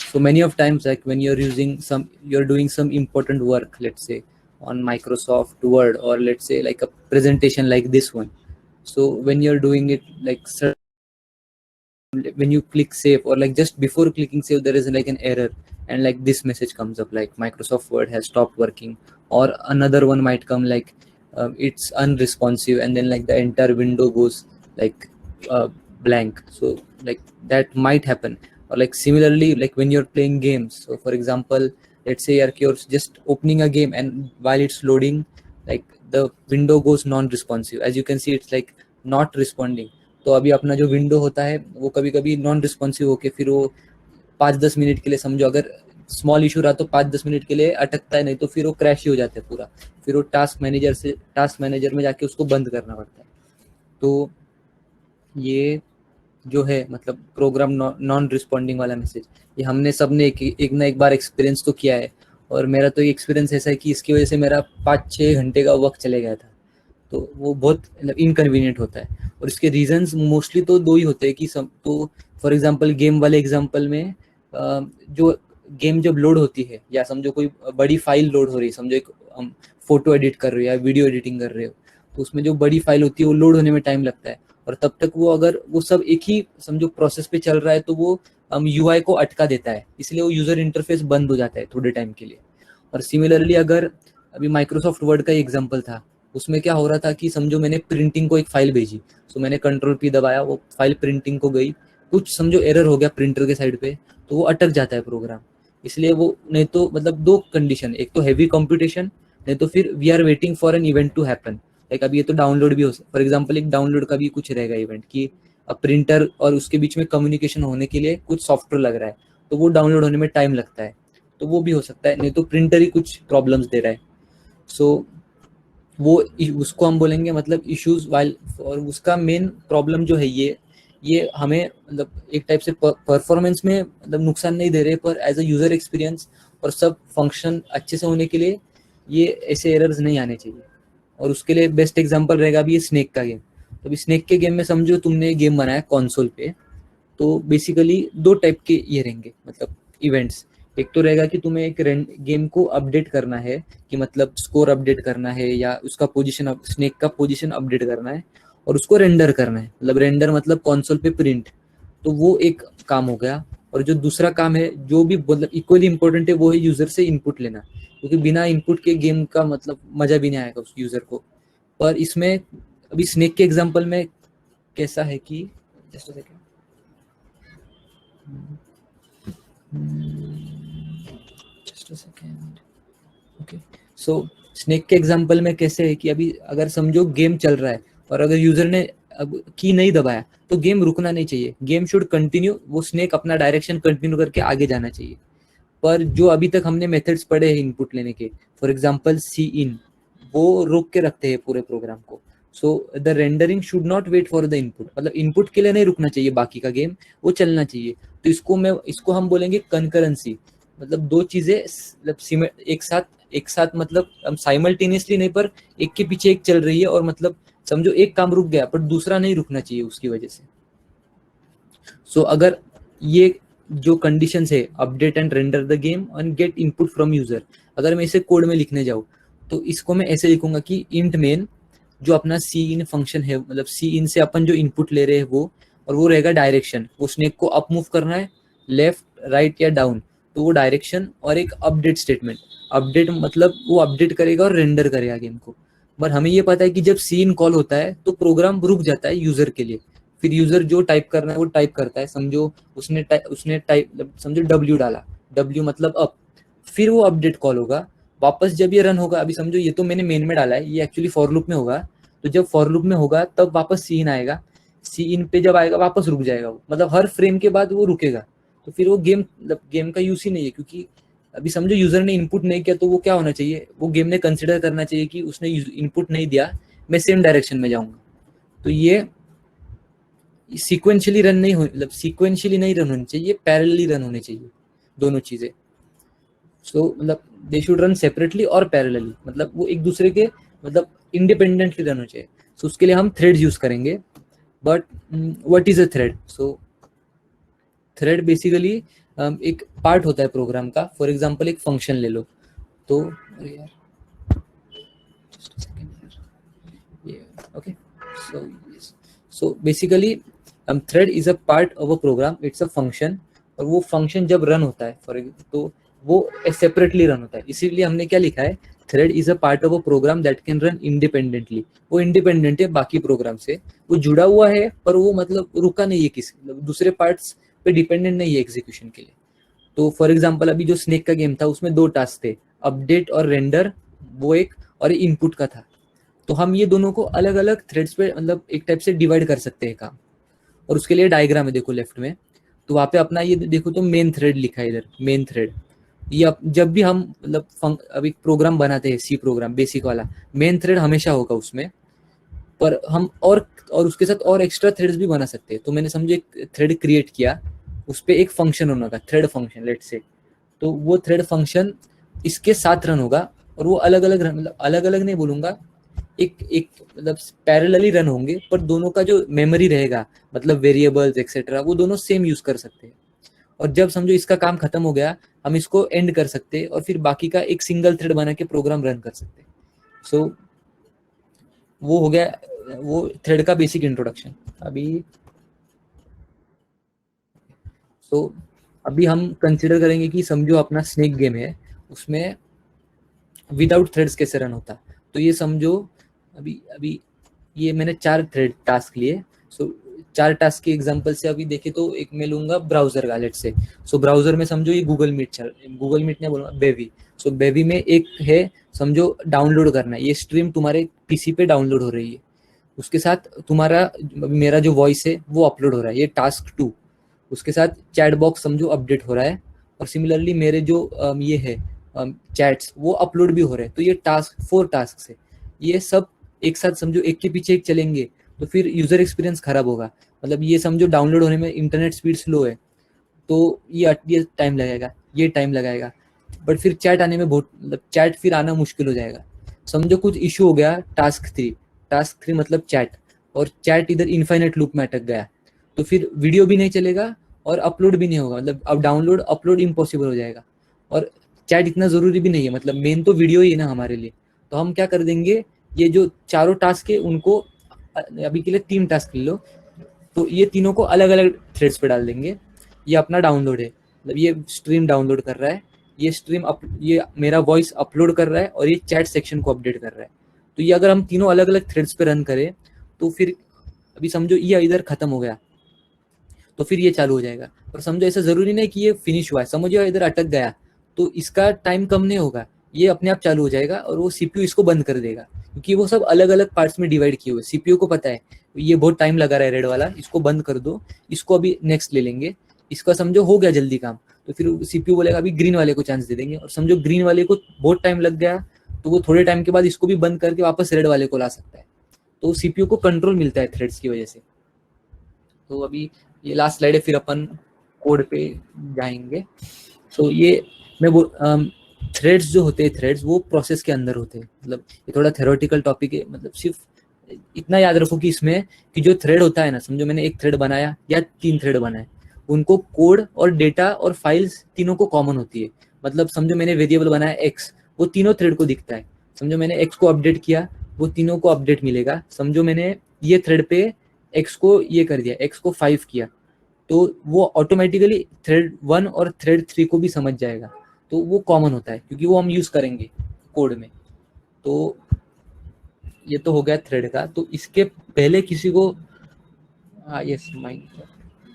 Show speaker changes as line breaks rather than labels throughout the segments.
So many of times, like when you're doing some important work, let's say on Microsoft Word, or let's say like a presentation like this one. So when you're doing it, like when you click save, or like just before clicking save, there is like an error, and like this message comes up like Microsoft Word has stopped working, or another one might come like it's unresponsive, and then like the entire window goes like uh, blank. So like that might happen. Or like similarly, like when you're playing games, so for example, let's say you're just opening a game, and while it's loading, like the window goes non-responsive. As you can see, it's like not responding. तो अभी अपना जो window होता है वो कभी कभी non responsive होके फिर वो 5-10 मिनट के लिए, समझो अगर स्मॉल इशू रहा तो 5-10 मिनट के लिए अटकता है, नहीं तो फिर वो क्रैश ही हो जाता है पूरा। फिर वो टास्क मैनेजर में जाके उसको बंद करना पड़ता है। तो ये जो है मतलब प्रोग्राम नॉन रिस्पॉन्डिंग वाला मैसेज, ये हमने सबने एक ना एक बार एक्सपीरियंस तो किया है। और मेरा तो एक्सपीरियंस ऐसा है कि इसकी वजह से मेरा 5-6 घंटे का वक्त चले गया था। तो वो बहुत मतलब इनकन्वीनियंट होता है। और इसके रीजंस मोस्टली तो दो ही होते हैं कि सब तो फॉर एग्जांपल गेम वाले एग्जांपल में जो गेम जब लोड होती है, या समझो कोई बड़ी फाइल लोड हो रही है, समझो एक फोटो एडिट कर रहे हो या वीडियो एडिटिंग कर रहे हो, तो उसमें जो बड़ी फाइल होती है वो लोड होने में टाइम लगता है। और तब तक वो अगर वो सब एक ही समझो प्रोसेस पे चल रहा है, तो वो यूआई को अटका देता है, इसलिए वो यूजर इंटरफेस बंद हो जाता है थोड़े टाइम के लिए। और सिमिलरली अगर अभी माइक्रोसॉफ्ट वर्ड का एग्जांपल था, उसमें क्या हो रहा था कि समझो मैंने प्रिंटिंग को एक फाइल भेजी, तो मैंने कंट्रोल पी दबाया, वो फाइल प्रिंटिंग को गई, कुछ समझो एरर हो गया प्रिंटर के साइड पे, तो वो अटक जाता है प्रोग्राम। इसलिए वो नहीं तो मतलब दो कंडीशन, एक तो हैवी कंप्यूटेशन, नहीं तो फिर we are waiting for an event to happen. Like अभी ये तो डाउनलोड भी हो, फॉर एग्जाम्पल एक डाउनलोड का भी कुछ रहेगा इवेंट कि प्रिंटर और उसके बीच में कम्युनिकेशन होने के लिए कुछ सॉफ्टवेयर लग रहा है, तो वो डाउनलोड होने में टाइम लगता है। तो वो भी हो सकता है, नहीं तो प्रिंटर ही कुछ प्रॉब्लम्स दे रहा है। सो वो उसको हम बोलेंगे मतलब इश्यूज वाइल। और उसका मेन प्रॉब्लम जो है ये हमें मतलब एक टाइप से परफॉर्मेंस में मतलब नुकसान नहीं दे रहे, पर एज अ यूजर एक्सपीरियंस और सब फंक्शन अच्छे से होने के लिए ये ऐसे एरर्स नहीं आने चाहिए। और उसके लिए बेस्ट एग्जांपल रहेगा अभी ये स्नेक का गेम। तो अभी स्नेक के गेम में समझो तुमने गेम बनाया कंसोल पे, तो बेसिकली दो टाइप के ये रहेंगे मतलब इवेंट्स। एक तो रहेगा कि तुम्हें एक गेम को अपडेट करना है, कि मतलब स्कोर अपडेट करना है या उसका पोजीशन, स्नेक का पोजीशन अपडेट करना है, और उसको रेंडर करना है, मतलब रेंडर मतलब कंसोल पे प्रिंट। तो वो एक काम हो गया। और जो दूसरा काम है जो भी मतलब इक्वली इंपॉर्टेंट है, वो है यूजर से इनपुट लेना, क्योंकि बिना इनपुट के गेम का मतलब मजा भी नहीं आएगा उस यूजर को। पर इसमें अभी स्नेक के एग्जांपल में कैसा है कि just second, just second, okay. So snake के एग्जांपल में कैसे है कि अभी अगर समझो गेम चल रहा है, और अगर यूजर ने अब की नहीं दबाया, तो गेम रुकना नहीं चाहिए, गेम शुड कंटिन्यू, वो स्नेक अपना डायरेक्शन कंटिन्यू करके आगे जाना चाहिए। पर जो अभी तक हमने मेथड्स पढ़े हैं इनपुट लेने के, फॉर एग्जांपल सी इन, वो रोक के रखते हैं पूरे प्रोग्राम को। So the rendering should not wait for the input, मतलब इनपुट के लिए नहीं रुकना चाहिए, बाकी का गेम वो चलना चाहिए। तो इसको हम बोलेंगे कंकरेंसी। मतलब दो चीजें मतलब एक साथ मतलब हम साइमल्टेनियसली नहीं, पर एक के पीछे एक चल रही है, और मतलब समझो एक काम रुक गया पर दूसरा नहीं रुकना चाहिए उसकी वजह से। सो अगर ये जो कंडीशंस है, update and render the game and get input from user, अगर मैं इसे कोड में लिखने जाऊँ, तो इसको मैं ऐसे लिखूंगा कि इंट मेन, जो अपना सी इन फंक्शन है, मतलब सी इन से अपन जो इनपुट ले रहे हैं वो, और वो रहेगा डायरेक्शन, वो स्नेक को अप मूव करना है, लेफ्ट राइट या डाउन, तो वो डायरेक्शन, और एक अपडेट स्टेटमेंट। अपडेट मतलब वो अपडेट करेगा और रेंडर करेगा गेम को। पर हमें ये पता है कि जब सी इन कॉल होता है तो प्रोग्राम रुक जाता है यूजर के लिए। फिर यूजर जो टाइप करना है वो टाइप करता है, समझो उसने टाइप समझो डब्ल्यू डाला, डब्ल्यू मतलब अप, फिर वो अपडेट कॉल होगा। वापस जब ये रन होगा, अभी समझो ये तो मैंने मेन में डाला है, ये एक्चुअली फॉर लूप में होगा, तो जब फॉर लूप में होगा तब वापस सी इन आएगा, सी इन पे जब आएगा वापस रुक जाएगा वो, मतलब हर फ्रेम के बाद वो रुकेगा। तो फिर वो गेम मतलब गेम का यूज ही नहीं है, क्योंकि अभी समझो यूजर ने इनपुट नहीं किया, तो वो क्या होना चाहिए, वो गेम ने कंसिडर करना चाहिए कि उसने इनपुट नहीं दिया, मैं सेम डायरेक्शन में जाऊंगा। तो ये सीक्वेंशियली रन नहीं हो, मतलब सीक्वेंशियली नहीं रन होनी चाहिए, पैरेलली रन होने चाहिए दोनों चीजें। सो मतलब दे शुड रन सेपरेटली और पैरेलली, मतलब वो एक दूसरे के मतलब इंडिपेंडेंटली रन हो चाहिए। सो उसके लिए हम थ्रेड्स यूज करेंगे। But what is a thread? So thread basically एक पार्ट होता है प्रोग्राम का. फॉर एग्जांपल एक फंक्शन ले लो, तो अरे यार just a second here. Yeah, okay. So yes. So basically thread is a part of a program. It's a function. और वो फंक्शन जब रन होता है तो वो सेपरेटली रन होता है. इसीलिए हमने क्या लिखा है, thread is a part of a program that can run independently. वो इंडिपेंडेंट है बाकी प्रोग्राम से, वो जुड़ा हुआ है पर वो मतलब रुका नहीं है किसी दूसरे पार्ट्स पे डिपेंडेंट नहीं है एग्जीक्यूशन के लिए. तो फॉर एग्जांपल अभी जो स्नेक का गेम था उसमें 2 टास्क थे, अपडेट और रेंडर, वो एक, और इनपुट का था. तो हम ये दोनों को अलग अलग थ्रेड्स पे मतलब एक टाइप से डिवाइड कर सकते हैं काम. और उसके लिए डायग्राम है, देखो लेफ्ट में, तो वहाँ पे अपना ये देखो तो मेन थ्रेड लिखा है इधर, मेन थ्रेड. ये जब भी हम मतलब अभी प्रोग्राम बनाते हैं, सी प्रोग्राम बेसिक वाला, मेन थ्रेड हमेशा होगा उसमें. पर हम और उसके साथ और एक्स्ट्रा थ्रेड्स भी बना सकते हैं. तो मैंने समझो एक थ्रेड क्रिएट किया, उस पर एक फंक्शन होना था, थ्रेड फंक्शन लेट से. तो वो थ्रेड फंक्शन इसके साथ रन होगा, और वो अलग अलग मतलब अलग अलग नहीं बोलूंगा, एक एक मतलब पैरेलली रन होंगे, पर दोनों का जो मेमोरी रहेगा मतलब वेरिएबल्स एक्सेट्रा वो दोनों सेम यूज कर सकते हैं. और जब समझो इसका काम खत्म हो गया, हम इसको एंड कर सकते हैं और फिर बाकी का एक सिंगल थ्रेड बना के प्रोग्राम रन कर सकते हैं. सो वो हो गया वो थ्रेड का बेसिक इंट्रोडक्शन. अभी हम कंसिडर करेंगे कि समझो अपना स्नेक गेम है, उसमें विदाउट थ्रेड्स कैसे रन होता. तो ये समझो अभी अभी ये मैंने 4 थ्रेड टास्क लिए. सो 4 टास्क के एग्जांपल से अभी देखे तो एक मैं लूंगा ब्राउजर का लेट से. सो ब्राउजर में समझो ये गूगल मीट नहीं बोलूंगा, बेबी. सो बेबी में एक है समझो डाउनलोड करना है, ये स्ट्रीम तुम्हारे पीसी पे डाउनलोड हो रही है, उसके साथ तुम्हारा मेरा जो वॉइस है वो अपलोड हो रहा है, ये टास्क 2. उसके साथ चैट बॉक्स समझो अपडेट हो रहा है, और सिमिलरली मेरे जो ये है चैट्स वो अपलोड भी हो रहे हैं. तो ये टास्क 4 टास्क है, ये सब एक साथ समझो एक के पीछे एक चलेंगे, तो फिर यूजर एक्सपीरियंस खराब होगा. मतलब ये समझो डाउनलोड होने में इंटरनेट स्पीड स्लो है, तो ये टाइम लगेगा, ये टाइम लगाएगा. बट फिर चैट आने में बहुत मतलब चैट फिर आना मुश्किल हो जाएगा. समझो कुछ इशू हो गया टास्क 3 मतलब चैट, और चैट इधर इनफाइनाइट लूप में अटक गया, तो फिर वीडियो भी नहीं चलेगा और अपलोड भी नहीं होगा. मतलब अब डाउनलोड अपलोड इम्पॉसिबल हो जाएगा. और चैट इतना ज़रूरी भी नहीं है, मतलब मेन तो वीडियो ही है ना हमारे लिए. तो हम क्या कर देंगे, ये जो चारों टास्क है उनको अभी के लिए 3 टास्क ले लो, तो ये तीनों को अलग अलग थ्रेड्स पे डाल देंगे. ये अपना डाउनलोड है, मतलब ये स्ट्रीम डाउनलोड कर रहा है, ये मेरा वॉइस अपलोड कर रहा है, और ये चैट सेक्शन को अपडेट कर रहा है. तो ये अगर हम तीनों अलग अलग थ्रेड्स पे रन करें, तो फिर अभी समझो ये इधर खत्म हो गया, तो फिर ये चालू हो जाएगा. और समझो ऐसा जरूरी नहीं कि ये फिनिश हुआ है, समझो इधर अटक गया तो इसका टाइम कम नहीं होगा, ये अपने आप चालू हो जाएगा, और वो सीपीयू इसको बंद कर देगा, क्योंकि वो सब अलग अलग पार्ट्स में डिवाइड किए हुए. सीपीयू को पता है ये बहुत टाइम लगा रहा है रेड वाला, इसको बंद कर दो, इसको अभी नेक्स्ट ले लेंगे, इसका समझो हो गया जल्दी काम, तो फिर सीपीयू बोलेगा अभी ग्रीन वाले को चांस दे देंगे. और समझो ग्रीन वाले को बहुत टाइम लग गया, तो वो थोड़े टाइम के बाद इसको भी बंद करके वापस रेड वाले को ला सकता है. तो सीपीयू को कंट्रोल मिलता है थ्रेड्स की वजह से. तो अभी ये लास्ट स्लाइड है, फिर अपन कोड पे जाएंगे. सो ये मैं वो थ्रेड्स जो होते हैं, थ्रेड्स वो प्रोसेस के अंदर होते हैं. मतलब ये थोड़ा थ्योरेटिकल टॉपिक है, मतलब सिर्फ इतना याद रखो कि इसमें कि जो थ्रेड होता है ना, समझो मैंने एक थ्रेड बनाया या 3 थ्रेड बनाए, उनको कोड और डेटा और फाइल्स तीनों को कॉमन होती है. मतलब समझो मैंने वेरिएबल बनाया एक्स, वो तीनों थ्रेड को दिखता है. समझो मैंने एक्स को अपडेट किया, वो तीनों को अपडेट मिलेगा. समझो मैंने ये थ्रेड पे एक्स को ये कर दिया, एक्स को 5 किया, तो वो ऑटोमेटिकली थ्रेड 1 और थ्रेड 3 को भी समझ जाएगा. तो वो कॉमन होता है क्योंकि वो हम यूज करेंगे कोड में. तो ये तो हो गया थ्रेड का. तो इसके पहले किसी को यस माइंड,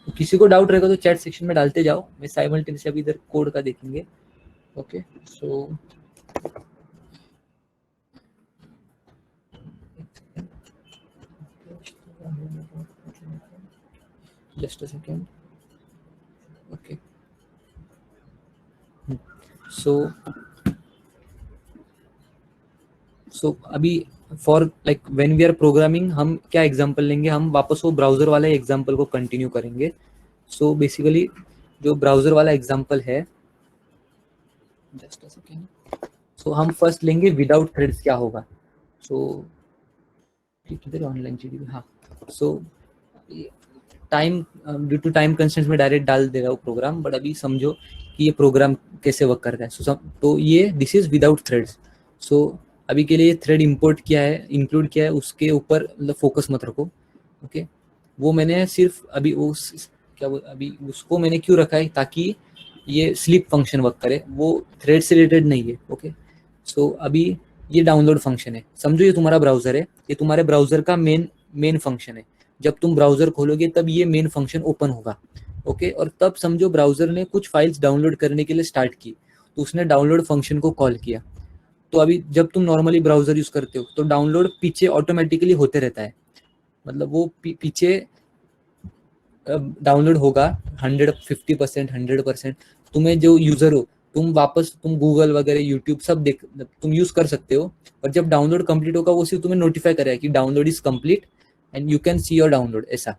तो किसी को डाउट रहेगा तो चैट सेक्शन में डालते जाओ, मैं साइमल्टेनियसली अभी इधर कोड का देखेंगे. Okay so just a second. Okay so अभी for like when we are programming हम क्या एग्जांपल लेंगे, हम वापस वो ब्राउजर वाला एग्जांपल को कंटिन्यू करेंगे. सो बेसिकली जो ब्राउजर वाला एग्जांपल है, जस्ट अ सेकेंड. सो हम फर्स्ट लेंगे विदाउट थ्रेड्स क्या होगा. सो किधर ऑनलाइन जीडीबी, हाँ. So time due to time constraints में डायरेक्ट डाल दे रहा हूँ प्रोग्राम, बट अभी समझो कि ये प्रोग्राम कैसे वर्क करता है। तो ये दिस इज विदाउट थ्रेड्स। सो अभी के लिए थ्रेड इंपोर्ट किया है, इंक्लूड किया है, उसके ऊपर मतलब फोकस मत रखो। ओके, वो मैंने सिर्फ अभी अभी उसको मैंने क्यों रखा है, ताकि ये स्लीप फंक्शन वर्क करे, वो थ्रेड से रिलेटेड नहीं है। ओके, सो अभी ये डाउनलोड फंक्शन है, समझो ये तुम्हारा ब्राउजर है, ये तुम्हारे ब्राउजर का मेन फंक्शन है। जब तुम ब्राउजर खोलोगे तब ये मेन फंक्शन ओपन होगा। ओके, और तब समझो ब्राउजर ने कुछ फाइल्स डाउनलोड करने के लिए स्टार्ट की, तो उसने डाउनलोड फंक्शन को कॉल किया। तो अभी जब तुम नॉर्मली ब्राउजर यूज करते हो तो डाउनलोड पीछे ऑटोमेटिकली होते रहता है, मतलब वो पीछे डाउनलोड होगा 150%, 100%। तुम्हें जो यूजर हो, तुम गूगल वगैरह यूट्यूब सब देख तुम यूज कर सकते हो, और जब डाउनलोड कंप्लीट होगा वो सिर्फ तुम्हें नोटिफाई करेगा कि download is complete and you can see your download. ऐसा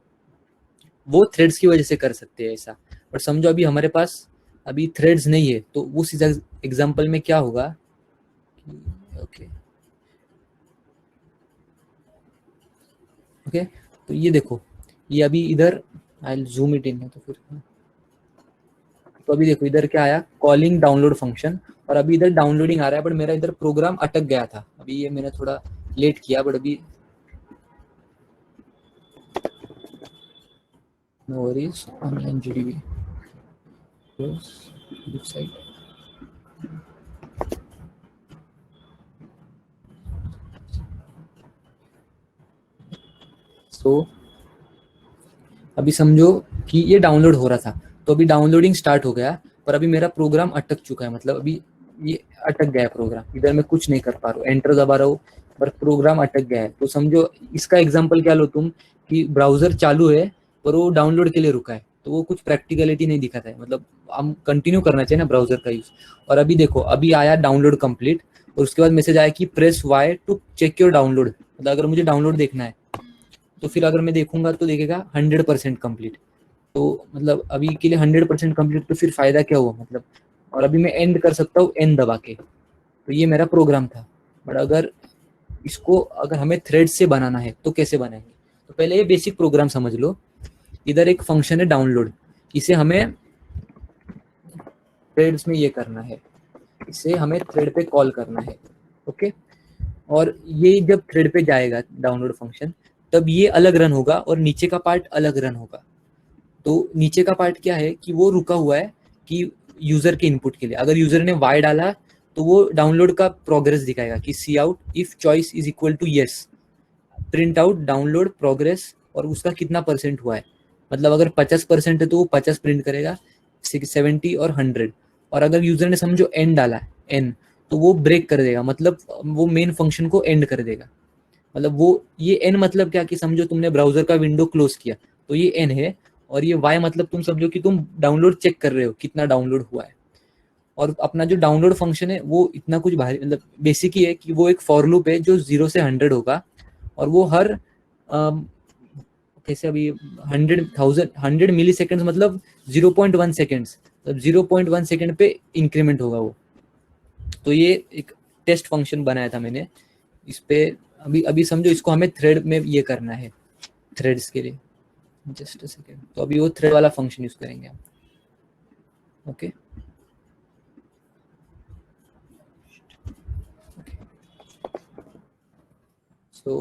वो थ्रेड्स की वजह से कर सकते हैं ऐसा। और समझो अभी हमारे पास अभी थ्रेड्स नहीं है, तो उस एग्जाम्पल में क्या होगा। ओके ओके, तो ये देखो, ये अभी इधर आई जूम इट इन है, तो फिर तो अभी देखो इधर क्या आया, कॉलिंग डाउनलोड फंक्शन, और अभी इधर डाउनलोडिंग आ रहा है, बट मेरा इधर प्रोग्राम अटक गया था। अभी ये मैंने थोड़ा लेट किया, बट अभी no worries, online GDB website. So अभी समझो कि ये डाउनलोड हो रहा था, तो अभी डाउनलोडिंग स्टार्ट हो गया, पर अभी मेरा प्रोग्राम अटक चुका है, मतलब अभी ये अटक गया है प्रोग्राम, इधर मैं कुछ नहीं कर पा रहा हूँ, एंटर दबा रहा हूँ पर प्रोग्राम अटक गया है। तो समझो इसका एग्जांपल क्या लो तुम, कि ब्राउजर चालू है पर वो डाउनलोड के लिए रुका है, तो वो कुछ प्रैक्टिकलिटी नहीं दिखाता है, मतलब हम कंटिन्यू करना चाहिए ना ब्राउजर का यूज। और अभी देखो अभी आया डाउनलोड कंप्लीट, और उसके बाद मैसेज आया कि press Y to check your download, मतलब अगर मुझे डाउनलोड देखना है तो फिर अगर मैं देखूंगा तो देखेगा 100% कंप्लीट। तो मतलब अभी के लिए 100% कंप्लीट, तो फिर फायदा क्या हुआ मतलब। और अभी मैं एंड कर सकता हूँ एन दबा के, तो ये मेरा प्रोग्राम था। बट अगर इसको अगर हमें थ्रेड से बनाना है तो कैसे बनाएंगे, तो पहले ये बेसिक प्रोग्राम समझ लो। इधर एक फंक्शन है डाउनलोड, इसे हमें थ्रेड्स में ये करना है, इसे हमें थ्रेड पे कॉल करना है। ओके, और ये जब थ्रेड पे जाएगा डाउनलोड फंक्शन, तब ये अलग रन होगा और नीचे का पार्ट अलग रन होगा। तो नीचे का पार्ट क्या है कि वो रुका हुआ है कि यूजर के इनपुट के लिए, अगर यूजर ने वाई डाला तो वो डाउनलोड का प्रोग्रेस दिखाएगा कि cout if choice is equal to yes, print out download progress, और उसका कितना परसेंट हुआ है, मतलब अगर 50% है तो वो 50 प्रिंट करेगा, 70 और 100। और अगर यूजर ने समझो एन डाला है, एन, तो वो ब्रेक कर देगा, मतलब वो मेन फंक्शन को एंड कर देगा। मतलब वो ये एन मतलब क्या, कि समझो तुमने ब्राउजर का विंडो क्लोज किया तो ये एन है, और ये वाई मतलब तुम समझो कि तुम डाउनलोड चेक कर रहे हो कितना डाउनलोड हुआ है। और अपना जो डाउनलोड फंक्शन है वो इतना कुछ भारी, मतलब बेसिक ही है कि वो एक फॉर लूप है जो 0 से 100 होगा, और वो हर कैसे अभी 100 मिली सेकेंड, मतलब 0.1 सेकेंड्स, मतलब 0.1 सेकेंड पे इंक्रीमेंट होगा वो। तो ये एक टेस्ट फंक्शन बनाया था मैंने इस पे। अभी अभी समझो इसको हमें थ्रेड में ये करना है, थ्रेड्स के लिए जस्ट अ सेकेंड, तो अभी वो थ्रेड वाला फंक्शन यूज करेंगे हम। ओके सो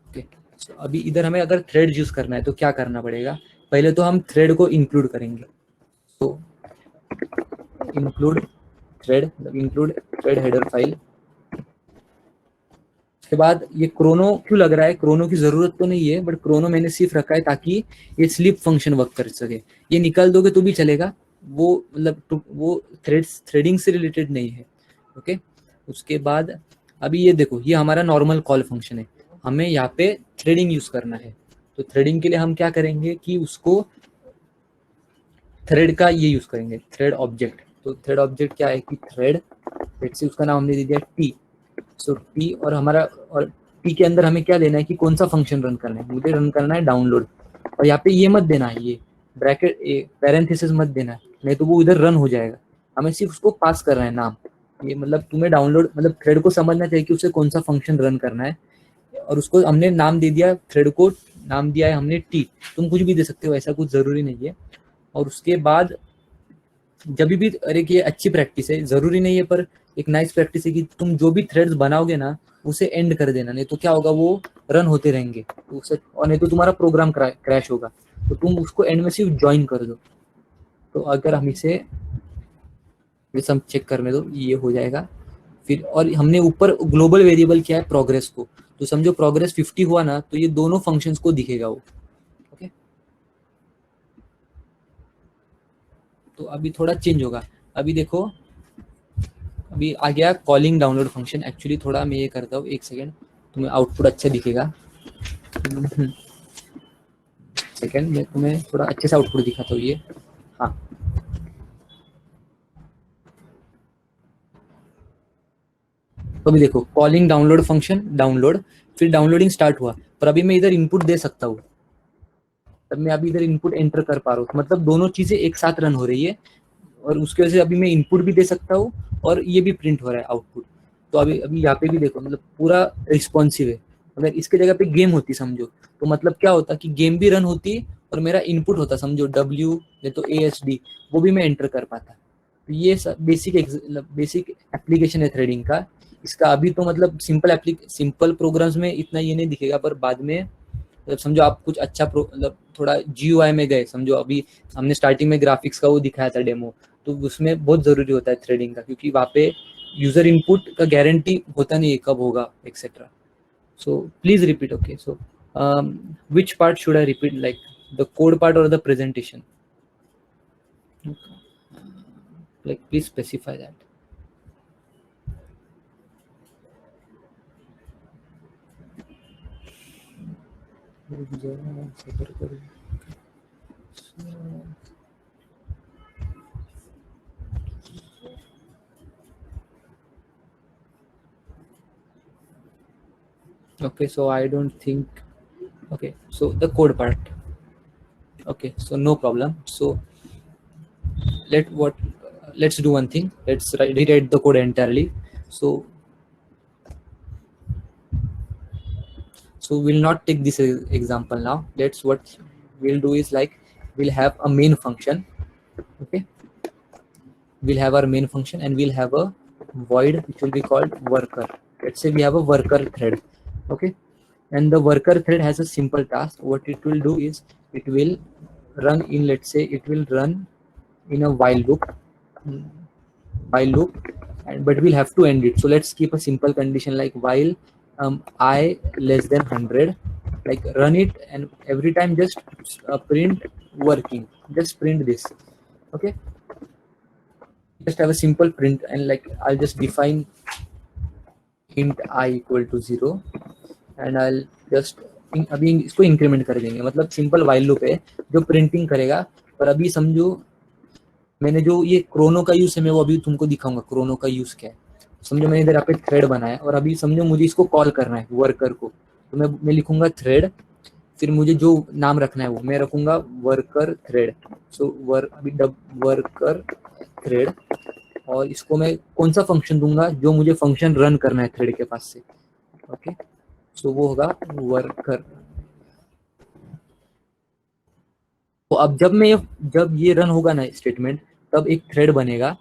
ओके, सो अभी इधर हमें अगर थ्रेड यूज करना है तो क्या करना पड़ेगा, पहले तो हम थ्रेड को इंक्लूड करेंगे। तो इंक्लूड थ्रेड, मतलब इंक्लूड थ्रेड हेडर फाइल। उसके बाद ये क्रोनो क्यों लग रहा है, क्रोनो की जरूरत तो नहीं है, बट क्रोनो मैंने सिर्फ रखा है ताकि ये स्लीप फंक्शन वर्क कर सके। ये निकाल दोगे तो भी चलेगा, वो मतलब वो थ्रेडिंग से रिलेटेड नहीं है। ओके, उसके बाद अभी ये देखो, ये हमारा नॉर्मल कॉल फंक्शन है, हमें यहाँ पे थ्रेडिंग यूज करना है। तो थ्रेडिंग के लिए हम क्या करेंगे कि उसको थ्रेड का ये यूज करेंगे, थ्रेड ऑब्जेक्ट। तो थ्रेड ऑब्जेक्ट क्या है कि थ्रेड, लेट्स से उसका नाम हमने दे दिया टी। सो टी, और हमारा, और टी के अंदर हमें क्या लेना है कि कौन सा फंक्शन रन करना है, मुझे रन करना है डाउनलोड। और यहाँ पे ये मत देना है, ये ब्रैकेट पैरेंथेसिस मत देना है, नहीं तो वो इधर रन हो जाएगा। हमें सिर्फ उसको पास करना है नाम, ये मतलब तुम्हें डाउनलोड मतलब थ्रेड को समझना चाहिए कि उसे कौन सा फंक्शन रन करना है, और उसको हमने नाम दे दिया थ्रेड को नाम दिया है हमने टी, तुम कुछ भी दे सकते हो, ऐसा कुछ जरूरी नहीं है। और उसके बाद जब भी, अरे कि ये अच्छी प्रैक्टिस है, जरूरी नहीं है पर एक नाइस प्रैक्टिस है कि तुम जो भी थ्रेड्स बनाओगे ना उसे एंड कर देना, नहीं तो क्या होगा वो रन होते रहेंगे तो उसे, और नहीं तो तुम्हारा प्रोग्राम क्रैश होगा। तो तुम उसको एंड में सिर्फ ज्वाइन कर दो। तो अगर हम इसे ये सब चेक करने दो, ये हो जाएगा। फिर और हमने ऊपर ग्लोबल वेरिएबल किया है प्रोग्रेस को, तो समझो प्रोग्रेस 50 हुआ ना तो ये दोनों फंक्शंस को दिखेगा वो। ओके, तो अभी थोड़ा चेंज होगा। अभी देखो, अभी आ गया कॉलिंग डाउनलोड फंक्शन। एक्चुअली थोड़ा मैं ये करता हूँ, एक सेकेंड, तुम्हें आउटपुट अच्छा दिखेगा। सेकेंड, मैं तुम्हें थोड़ा अच्छे से आउटपुट दिखाता हूँ ये। हाँ, तो अभी देखो कॉलिंग डाउनलोड फंक्शन डाउनलोड, फिर डाउनलोडिंग स्टार्ट हुआ, पर अभी मैं इधर इनपुट दे सकता हूँ, तब मैं अभी इधर इनपुट एंटर कर पा रहा हूँ, मतलब दोनों चीजें एक साथ रन हो रही है। और उसकी वजह से अभी मैं इनपुट भी दे सकता हूँ और ये भी प्रिंट हो रहा है आउटपुट। तो अभी अभी यहाँ पे भी देखो, मतलब पूरा रिस्पॉन्सिव है। अगर इसके जगह पे गेम होती समझो, तो मतलब क्या होता कि गेम भी रन होती और मेरा इनपुट होता समझो डब्ल्यू नहीं तो ASD, वो भी मैं एंटर कर पाता। तो ये बेसिक एप्लीकेशन है थ्रेडिंग का। इसका अभी तो मतलब सिंपल प्रोग्राम्स में इतना ये नहीं दिखेगा, पर बाद में मतलब समझो आप कुछ अच्छा मतलब थोड़ा GUI में गए, समझो अभी हमने स्टार्टिंग में ग्राफिक्स का वो दिखाया था डेमो, तो उसमें बहुत जरूरी होता है थ्रेडिंग का, क्योंकि वहाँ पे यूजर इनपुट का गारंटी होता नहीं है कब होगा etcetera. So please repeat. Okay, so which part should I repeat, like the code part और the presentation, like please specify that. Okay, so I don't think, okay, so the code part, okay, so no problem. So let's do one thing, let's rewrite the code entirely. So we'll not take this example now. Let's, what we'll do is like, we'll have a main function. Okay, we'll have our main function and we'll have a void which will be called worker. Let's say we have a worker thread. Okay, and the worker thread has a simple task. What it will do is it will run in, let's say it will run in a while loop, and but we'll have to end it. So let's keep a simple condition like while I less than 100, like run it, and every time just print working, just print this. Okay, just have a simple print, and like I'll just define int I equal to 0, and I'll just अभी इसको increment कर देंगे, मतलब simple while loop है जो printing करेगा। पर अभी समझो मैंने जो ये क्रोनो का यूज है, मैं वो अभी तुमको दिखाऊंगा क्रोनो का यूज क्या है। समझो मैंने इधर यहाँ पे थ्रेड बनाया और अभी समझो मुझे इसको कॉल करना है वर्कर को, तो मैं लिखूंगा थ्रेड, फिर मुझे जो नाम रखना है वो मैं रखूंगा वर्कर थ्रेड। सो अभी वर्कर थ्रेड, और इसको मैं कौन सा फंक्शन दूंगा जो मुझे फंक्शन रन करना है थ्रेड के पास से। ओके, सो वो होगा वर्कर। तो अब जब ये रन होगा ना स्टेटमेंट, तब एक थ्रेड बनेगा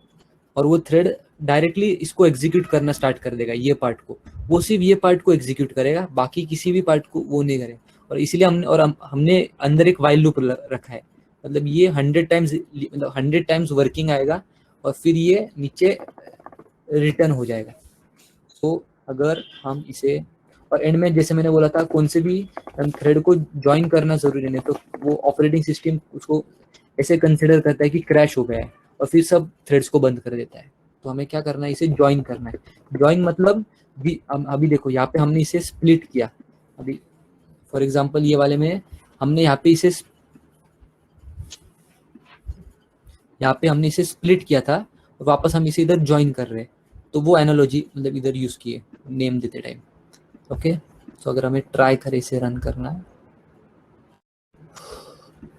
और वो थ्रेड डायरेक्टली इसको एग्जीक्यूट करना स्टार्ट कर देगा, ये पार्ट को, वो सिर्फ ये पार्ट को एग्जीक्यूट करेगा, बाकी किसी भी पार्ट को वो नहीं करेगा। और इसलिए हमने अंदर एक वाइल लूप रखा है, मतलब ये 100 टाइम्स वर्किंग आएगा और फिर ये नीचे रिटर्न हो जाएगा। तो अगर हम इसे, और एंड में जैसे मैंने बोला था कौन से भी थ्रेड को ज्वाइन करना जरूरी नहीं, तो वो ऑपरेटिंग सिस्टम उसको ऐसे कंसिडर करता है कि क्रैश हो गया है और फिर सब थ्रेड्स को बंद कर देता है। तो हमें क्या करना है, इसे ज्वाइन करना है। ज्वाइन मतलब अभी देखो यहाँ पे हमने इसे स्प्लिट किया, अभी फॉर एग्जांपल ये वाले में हमने यहाँ पे इसे स्प्लिट किया था और वापस हम इसे इधर ज्वाइन कर रहे हैं, तो वो एनालॉजी मतलब इधर यूज किए नेम देते टाइम। ओके, तो अगर हमें ट्राई करें इसे रन करना है,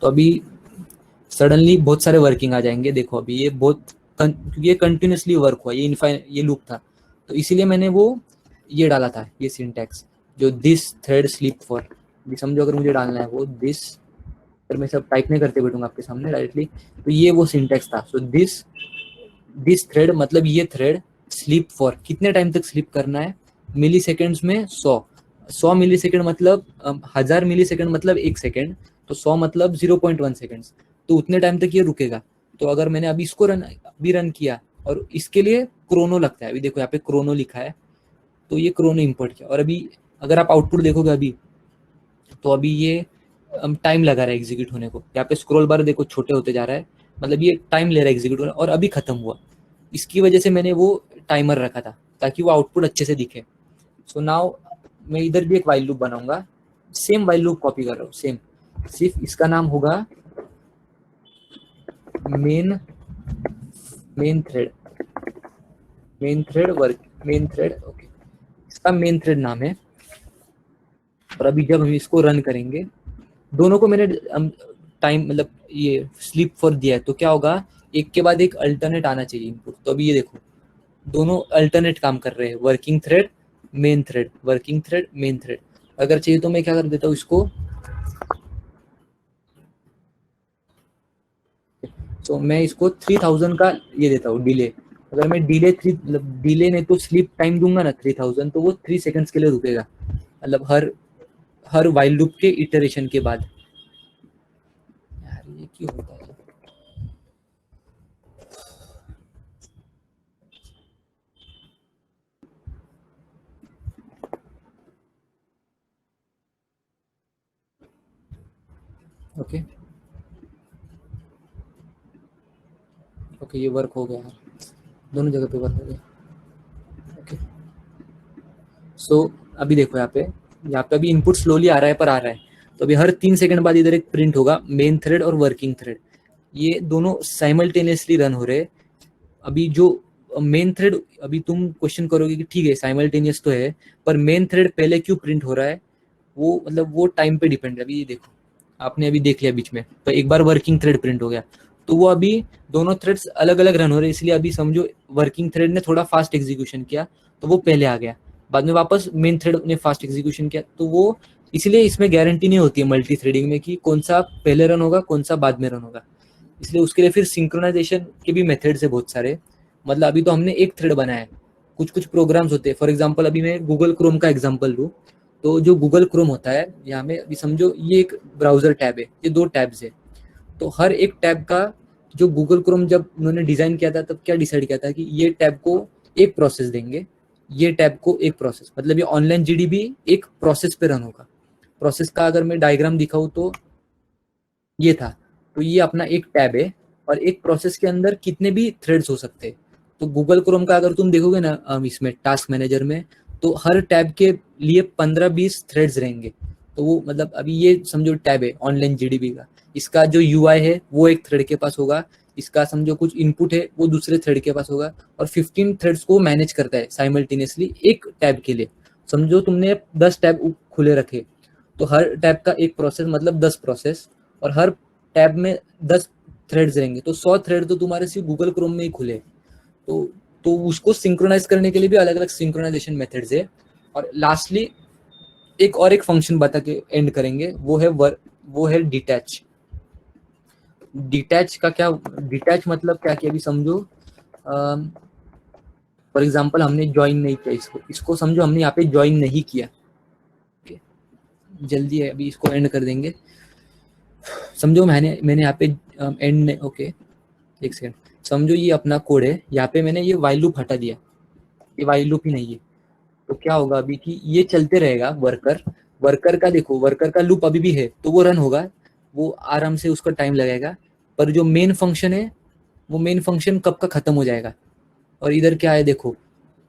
तो अभी सडनली बहुत सारे वर्किंग आ जाएंगे। देखो अभी ये क्योंकि ये कंटिन्यूसली वर्क हुआ, ये लूप था, तो इसीलिए मैंने वो ये डाला था, ये सिंटैक्स जो दिस थ्रेड स्लीप फॉर। भी समझो अगर मुझे डालना है वो दिस, पर मैं सब टाइप नहीं करते बैठूंगा आपके सामने डायरेक्टली, तो ये वो सिंटेक्स था। सो दिस थ्रेड मतलब ये थ्रेड स्लीप फॉर कितने टाइम तक स्लीप करना है, मिली सेकेंड्स में 100 मिली सेकेंड मतलब 1000 मिली सेकेंड मतलब 1 सेकेंड, तो 100 मतलब 0.1 सेकेंड्स, तो उतने टाइम तक ये रुकेगा। तो अगर मैंने अभी इसको रन किया, और इसके लिए क्रोनो लगता है, अभी देखो यहाँ पे क्रोनो लिखा है, तो ये क्रोनो इंपोर्ट किया, और अभी अगर आप आउटपुट देखोगे अभी, तो अभी ये टाइम लगा रहा है एग्जीक्यूट होने को, यहाँ पे स्क्रॉल बार देखो छोटे होते जा रहा है, मतलब ये टाइम ले रहा है एग्जीक्यूट होने, और अभी खत्म हुआ। इसकी वजह से मैंने वो टाइमर रखा था ताकि वो आउटपुट अच्छे से दिखे। सो नाउ मैं इधर भी एक वाइल लूप बनाऊंगा, सेम वाइल लूप कॉपी कर रहा हूँ सेम, सिर्फ इसका नाम होगा main main thread work main thread, okay, इसका मेन थ्रेड नाम है। और अभी जब हम इसको रन करेंगे, दोनों को मैंने टाइम मतलब ये स्लीप फॉर दिया है, तो क्या होगा, एक के बाद एक अल्टरनेट आना चाहिए इनपुट। तो अभी ये देखो दोनों अल्टरनेट काम कर रहे हैं, working thread main thread, working thread main thread. अगर चाहिए तो मैं क्या कर देता हूँ इसको, तो मैं इसको 3000 का ये देता हूँ डिले। अगर मैं डिले मतलब डिले नहीं तो स्लीप टाइम दूंगा ना 3000, तो वो 3 सेकंड्स के लिए रुकेगा, मतलब हर वाइल लूप के इटरेशन के बाद। यार ये क्यों होता है। ओके ओके ये वर्क हो गया यार, दोनों जगह पे वर्क हो गया। ओके सो अभी देखो यहाँ पे अभी इनपुट स्लोली आ रहा है पर आ रहा है, तो अभी हर 3 सेकंड बाद इधर एक प्रिंट होगा मेन थ्रेड और वर्किंग थ्रेड, ये दोनों साइमल्टेनियसली रन हो रहे हैं। अभी जो मेन थ्रेड, अभी तुम क्वेश्चन करोगे कि ठीक है साइमल्टेनियस तो है, पर मेन थ्रेड पहले क्यों प्रिंट हो रहा है, वो मतलब वो टाइम पे डिपेंड है। अभी ये देखो आपने अभी देख लिया बीच में, तो एक बार वर्किंग थ्रेड प्रिंट हो गया, तो वो अभी दोनों थ्रेड्स अलग अलग रन हो रहे हैं, इसलिए अभी समझो वर्किंग थ्रेड ने थोड़ा फास्ट एग्जीक्यूशन किया, तो वो पहले आ गया, बाद में वापस मेन थ्रेड ने फास्ट एग्जीक्यूशन किया, तो वो इसलिए इसमें गारंटी नहीं होती है मल्टी थ्रेडिंग में कि कौन सा पहले रन होगा कौन सा बाद में रन होगा। इसलिए उसके लिए फिर सिंक्रोनाइजेशन के भी मेथड्स है बहुत सारे। मतलब अभी तो हमने एक थ्रेड बनाया है, कुछ कुछ प्रोग्राम्स होते हैं, फॉर एग्जांपल अभी मैं गूगल क्रोम का एग्जांपल लूँ, तो जो गूगल क्रोम होता है यहाँ में अभी समझो ये एक ब्राउजर टैब है, ये 2 टैब्स है, तो हर एक टैब का जो गूगल क्रोम जब उन्होंने डिजाइन किया था तब क्या डिसाइड किया था कि ये टैब को एक प्रोसेस देंगे, ये टैब को एक प्रोसेस, मतलब ये ऑनलाइन जीडीबी एक प्रोसेस पे रन होगा। प्रोसेस का अगर मैं डायग्राम दिखाऊं तो ये था, तो ये अपना एक टैब है, और एक प्रोसेस के अंदर कितने भी थ्रेड्स हो सकते हैं। तो गूगल क्रोम का अगर तुम देखोगे ना इसमें टास्क मैनेजर में, तो हर टैब के लिए 15-20 थ्रेड्स रहेंगे। तो वो मतलब अभी ये समझो टैब है ऑनलाइन जीडीबी का, इसका जो यूआई है वो एक थ्रेड के पास होगा, इसका समझो कुछ इनपुट है वो दूसरे थ्रेड के पास होगा, और 15 थ्रेड्स को मैनेज करता है साइमल्टेनियसली एक टैब के लिए। समझो तुमने 10 टैब खुले रखे, तो हर टैब का एक प्रोसेस मतलब 10 प्रोसेस, और हर टैब में 10 थ्रेड्स रहेंगे, तो 100 थ्रेड तो तुम्हारे सिर्फ गूगल क्रोम में ही खुले। तो तो उसको सिंक्रोनाइज करने के लिए भी अलग अलग सिंक्रोनाइजेशन मेथड्स है। और लास्टली एक और एक फंक्शन बता के एंड करेंगे, वो है डिटैच। डिटैच का क्या, डिटैच मतलब क्या कि अभी समझो फॉर एग्जांपल हमने ज्वाइन नहीं किया, इसको समझो हमने यहाँ पे ज्वाइन नहीं किया। okay, जल्दी है अभी इसको एंड कर देंगे। समझो मैंने यहाँ पे एंड ओके एक सेकंड, समझो ये अपना कोड है, यहाँ पे मैंने ये वाइल लूप हटा दिया, ये वाइल लूप ही नहीं है, तो क्या होगा अभी कि ये चलते रहेगा वर्कर का देखो, वर्कर का लूप अभी भी है तो वो रन होगा, वो आराम से उसका टाइम लगेगा, पर जो मेन फंक्शन है वो मेन फंक्शन कब का खत्म हो जाएगा। और इधर क्या है देखो,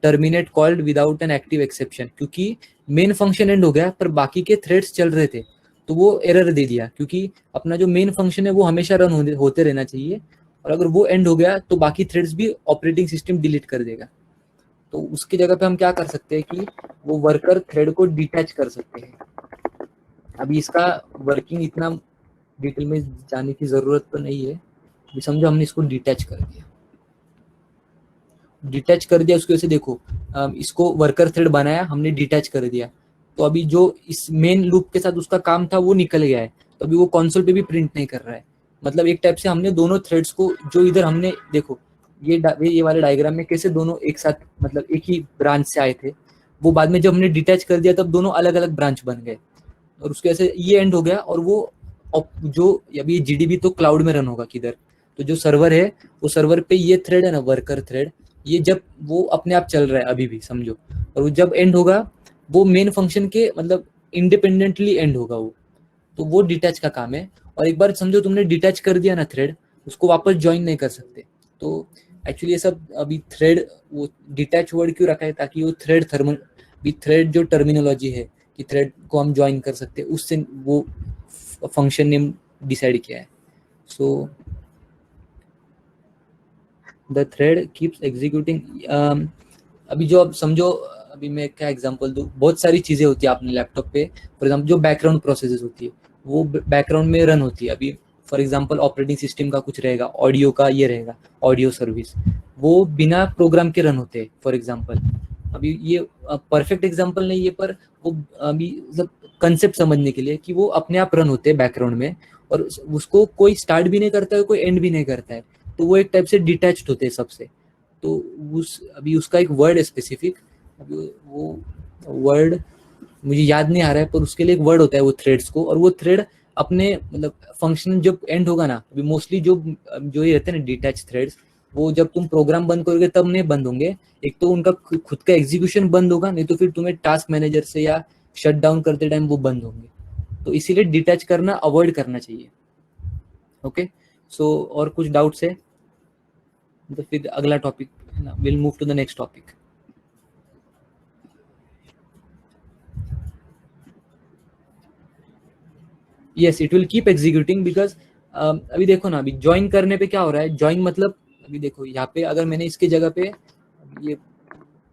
terminate called without an active exception, क्योंकि मेन फंक्शन एंड हो गया पर बाकी के थ्रेड्स चल रहे थे, तो वो एरर दे दिया, क्योंकि अपना जो मेन फंक्शन है वो हमेशा रन होते रहना चाहिए, और अगर वो एंड हो गया तो बाकी थ्रेड्स भी ऑपरेटिंग सिस्टम डिलीट कर देगा। तो उसकी जगह पे हम क्या कर सकते हैं कि वो वर्कर थ्रेड को डिटैच कर सकते हैं। अभी इसका वर्किंग इतना डिटेल में जाने की जरूरत तो नहीं है, अभी समझो हमने इसको डिटैच कर दिया, उसकी वजह से देखो इसको वर्कर थ्रेड बनाया हमने डिटैच कर दिया, तो अभी जो इस मेन लूप के साथ उसका काम था वो निकल गया है, तो अभी वो कंसोल पे भी प्रिंट नहीं कर रहा है। मतलब एक टाइप से हमने दोनों थ्रेड्स को, जो इधर हमने देखो ये वाले डायग्राम में कैसे दोनों एक साथ मतलब एक ही ब्रांच से आए थे, वो बाद में जब हमने डिटैच कर दिया तब दोनों अलग अलग ब्रांच बन गए, और उसके वजह से ये एंड हो गया। और वो जो अभी जीडीबी तो क्लाउड में रन होगा किधर, तो जो सर्वर है वो सर्वर पे ये थ्रेड है ना, वर्कर थ्रेड, ये जब वो अपने आप चल रहा है अभी भी समझो, और वो जब एंड होगा वो मेन फंक्शन के मतलब इंडिपेंडेंटली एंड होगा वो, तो वो डिटैच का काम है। और एक बार समझो तुमने डिटैच कर दिया ना थ्रेड, उसको वापस ज्वाइन नहीं कर सकते। तो एक्चुअली ये सब अभी थ्रेड वो डिटैच वर्ड क्यों रखा है, ताकि वो थ्रेड थर्मल भी थ्रेड जो टर्मिनोलॉजी है कि थ्रेड को हम ज्वाइन कर सकते हैं, उससे वो फंक्शन नेम डिसाइड किया है। So the thread keeps executing. अभी जो अब समझो, अभी मैं क्या एग्जांपल दूं, बहुत सारी चीजें होती है अपने लैपटॉप पे, फॉर एग्जांपल जो बैकग्राउंड प्रोसेसेस होती है वो बैकग्राउंड में रन होती है। अभी फॉर एग्जांपल ऑपरेटिंग सिस्टम का कुछ रहेगा, ऑडियो का ये रहेगा, ऑडियो सर्विस, वो बिना प्रोग्राम के रन होते हैं फॉर एग्जांपल। अभी ये परफेक्ट एग्जांपल नहीं है, पर वो अभी मतलब कंसेप्ट समझने के लिए कि वो अपने आप रन होते हैं बैकग्राउंड में, और उसको कोई स्टार्ट भी नहीं करता है, कोई एंड भी नहीं करता है, तो वो एक टाइप से डिटैच्ड होते हैं सबसे। तो उस अभी उसका एक वर्ड है स्पेसिफिक, अभी वो वर्ड मुझे याद नहीं आ रहा है, पर उसके लिए एक वर्ड होता है वो थ्रेड्स को, और वो थ्रेड अपने मतलब फंक्शन जब एंड होगा ना, अभी मोस्टली जो ये रहते हैं ना डिटैच थ्रेड्स, वो जब तुम प्रोग्राम बंद करोगे तब नहीं बंद होंगे। एक तो उनका खुद का एग्जीक्यूशन बंद होगा, नहीं तो फिर तुम्हें टास्क मैनेजर से या शट डाउन करते टाइम वो बंद होंगे। तो इसीलिए डिटैच करना अवॉइड करना चाहिए। ओके, सो और कुछ डाउट्स है तो फिर अगला topic, will move to the next topic. Yes, it will keep executing because अभी देखो ना, अभी ज्वाइन करने पे क्या हो रहा है, ज्वाइन मतलब अभी देखो यहाँ पे अगर मैंने इसके जगह पे ये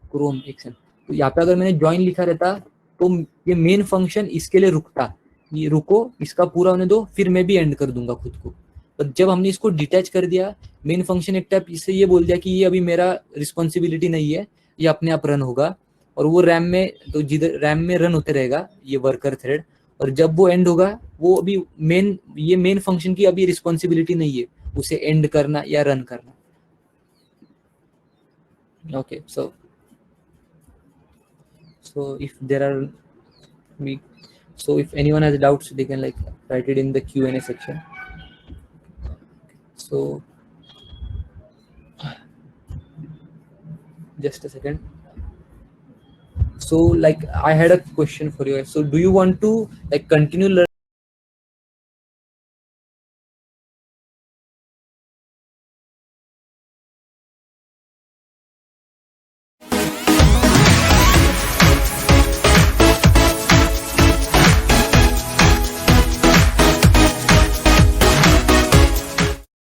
क्रोम एक्शन, तो यहाँ पे अगर मैंने ज्वाइन लिखा रहता तो ये मेन फंक्शन इसके लिए रुकता, ये रुको इसका पूरा होने दो फिर मैं भी एंड कर दूंगा खुद को। पर जब हमने इसको डिटैच कर दिया, मेन फंक्शन एक टाइप इससे ये बोल दिया कि ये अभी मेरा रिस्पॉन्सिबिलिटी नहीं है, ये अपने आप रन होगा, और वो रैम में, तो जिधर रैम में रन होते रहेगा ये वर्कर थ्रेड, और जब वो एंड होगा वो अभी ये मेन फंक्शन की अभी रिस्पॉन्सिबिलिटी नहीं है उसे एंड करना या रन करना। Okay, so if there are we so if anyone has doubts they can like write it in the Q&A section. So just a second. So like I had a question for you, so do you want to like continue learning